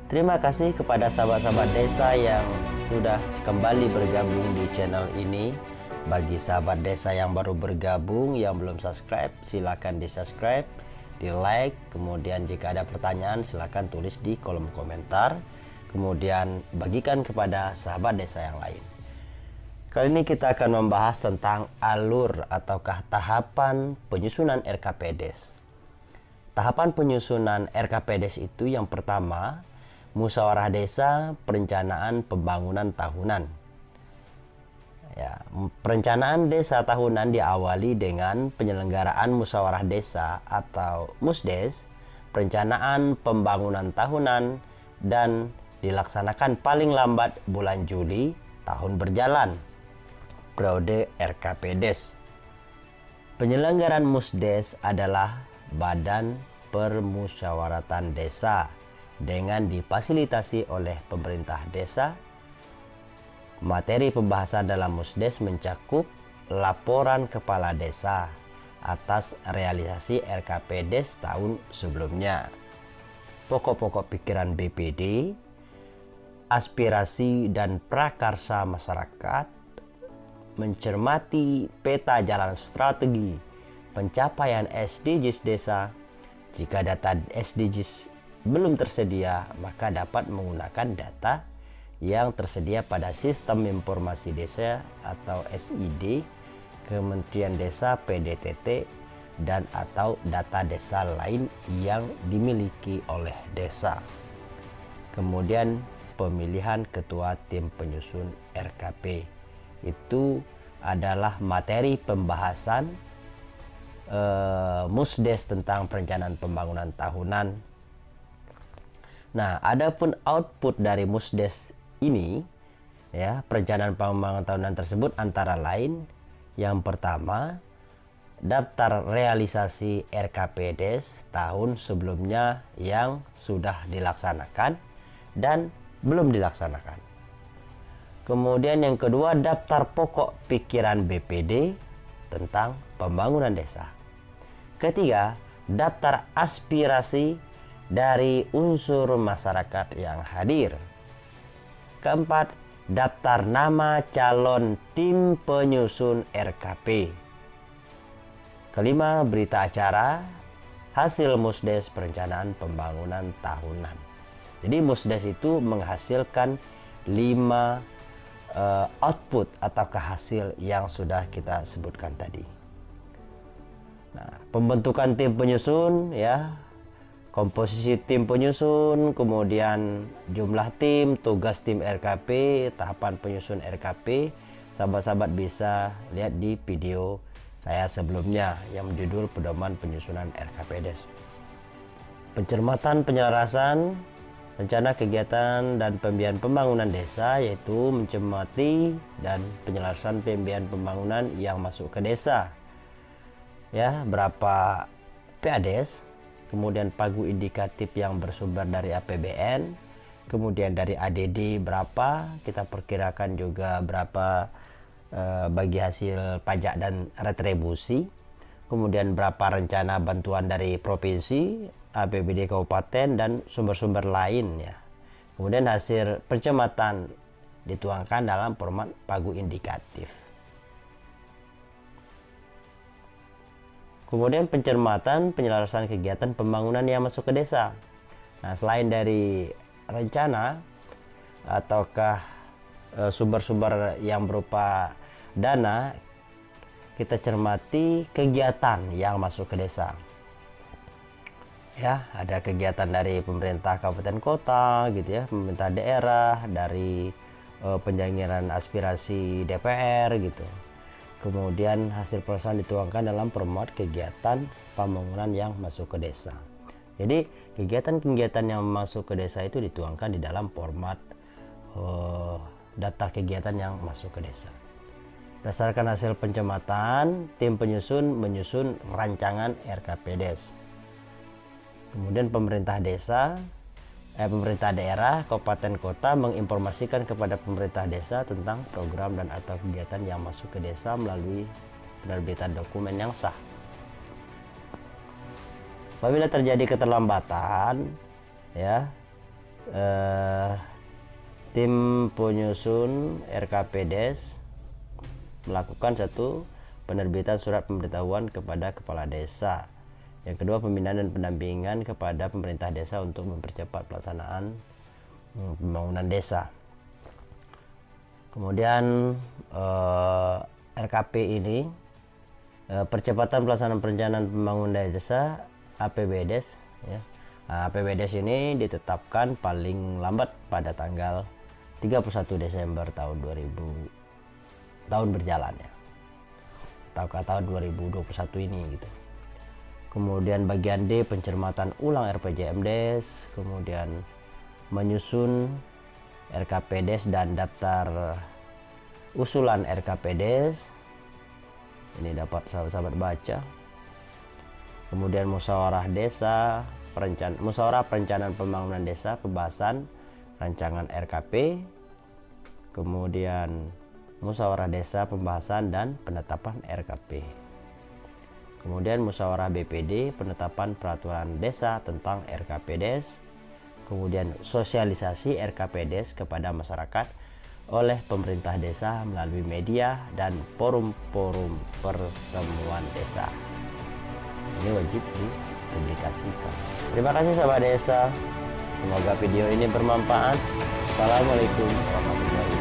Terima kasih kepada sahabat-sahabat desa yang sudah kembali bergabung di channel ini. Bagi sahabat desa yang baru bergabung, yang belum subscribe, silakan di subscribe, di like. Kemudian jika ada pertanyaan silakan tulis di kolom komentar. Kemudian bagikan kepada sahabat desa yang lain. Kali ini kita akan membahas tentang alur ataukah tahapan penyusunan RKPDes. Tahapan penyusunan RKPDes itu yang pertama, musyawarah desa perencanaan pembangunan tahunan. Ya, perencanaan desa tahunan diawali dengan penyelenggaraan musyawarah desa atau Musdes, perencanaan pembangunan tahunan, dan dilaksanakan paling lambat bulan Juli tahun berjalan, periode RKPDes. Penyelenggaraan Musdes adalah Badan Permusyawaratan Desa dengan difasilitasi oleh pemerintah desa. Materi pembahasan dalam Musdes mencakup laporan kepala desa atas realisasi RKPDes tahun sebelumnya, pokok-pokok pikiran BPD, aspirasi dan prakarsa masyarakat, mencermati peta jalan strategi pencapaian SDGs desa. Jika data SDGs belum tersedia, maka dapat menggunakan data yang tersedia pada Sistem Informasi Desa atau SID Kementerian Desa PDTT dan atau data desa lain yang dimiliki oleh desa. Kemudian pemilihan ketua tim penyusun RKP itu adalah materi pembahasan Musdes tentang perencanaan pembangunan tahunan. Nah, adapun output dari Musdes ini, ya, perencanaan pembangunan tahunan tersebut antara lain yang pertama, daftar realisasi RKPDes tahun sebelumnya yang sudah dilaksanakan dan belum dilaksanakan. Kemudian yang kedua, daftar pokok pikiran BPD tentang pembangunan desa. Ketiga, daftar aspirasi dari unsur masyarakat yang hadir. Keempat, daftar nama calon tim penyusun RKP. Kelima, berita acara hasil Musdes perencanaan pembangunan tahunan. Jadi Musdes itu menghasilkan 5 output atau hasil yang sudah kita sebutkan tadi. Nah, pembentukan tim penyusun, ya, komposisi tim penyusun, kemudian jumlah tim, tugas tim RKP, tahapan penyusun RKP. Sahabat-sahabat bisa lihat di video saya sebelumnya yang berjudul Pedoman Penyusunan RKPDes. Pencermatan penyelarasan rencana kegiatan dan pembiayaan pembangunan desa, yaitu mencermati dan penyelarasan pembiayaan pembangunan yang masuk ke desa. Ya, berapa PADes, kemudian pagu indikatif yang bersumber dari APBN, kemudian dari ADD berapa, kita perkirakan juga berapa bagi hasil pajak dan retribusi, kemudian berapa rencana bantuan dari provinsi, APBD kabupaten dan sumber-sumber lain, ya. Kemudian hasil pencermatan dituangkan dalam format pagu indikatif. Kemudian pencermatan penyelarasan kegiatan pembangunan yang masuk ke desa. Nah, selain dari rencana ataukah sumber-sumber yang berupa dana, kita cermati kegiatan yang masuk ke desa. Ya, ada kegiatan dari pemerintah kabupaten kota gitu ya, pemerintah daerah, dari penyaluran aspirasi DPR gitu. Kemudian hasil pelaksanaan dituangkan dalam format kegiatan pembangunan yang masuk ke desa. Jadi kegiatan-kegiatan yang masuk ke desa itu dituangkan di dalam format daftar kegiatan yang masuk ke desa. Berdasarkan hasil pencermatan, tim penyusun menyusun rancangan RKPDes. Kemudian pemerintah daerah, kabupaten kota menginformasikan kepada pemerintah desa tentang program dan atau kegiatan yang masuk ke desa melalui penerbitan dokumen yang sah. Apabila terjadi keterlambatan, ya, tim penyusun RKPDes melakukan satu penerbitan surat pemberitahuan kepada kepala desa. Yang kedua, pembinaan dan pendampingan kepada pemerintah desa untuk mempercepat pelaksanaan pembangunan desa. Kemudian RKP ini percepatan pelaksanaan perencanaan pembangunan desa APBDes ya. APBDes ini ditetapkan paling lambat pada tanggal 31 Desember tahun 2000 tahun berjalan ya, atau tahun 2021 ini gitu. Kemudian bagian D, pencermatan ulang RPJMDes, kemudian menyusun RKPDes dan daftar usulan RKPDes. Ini dapat sahabat-sahabat baca. Kemudian musyawarah desa, musyawarah perencanaan pembangunan desa, pembahasan rancangan RKP. Kemudian musyawarah desa, pembahasan dan penetapan RKP. Kemudian musyawarah BPD, penetapan peraturan desa tentang RKPDes. Kemudian sosialisasi RKPDes kepada masyarakat oleh pemerintah desa melalui media dan forum-forum pertemuan desa. Ini wajib dipublikasikan. Terima kasih sahabat desa. Semoga video ini bermanfaat. Assalamualaikum warahmatullahi wabarakatuh.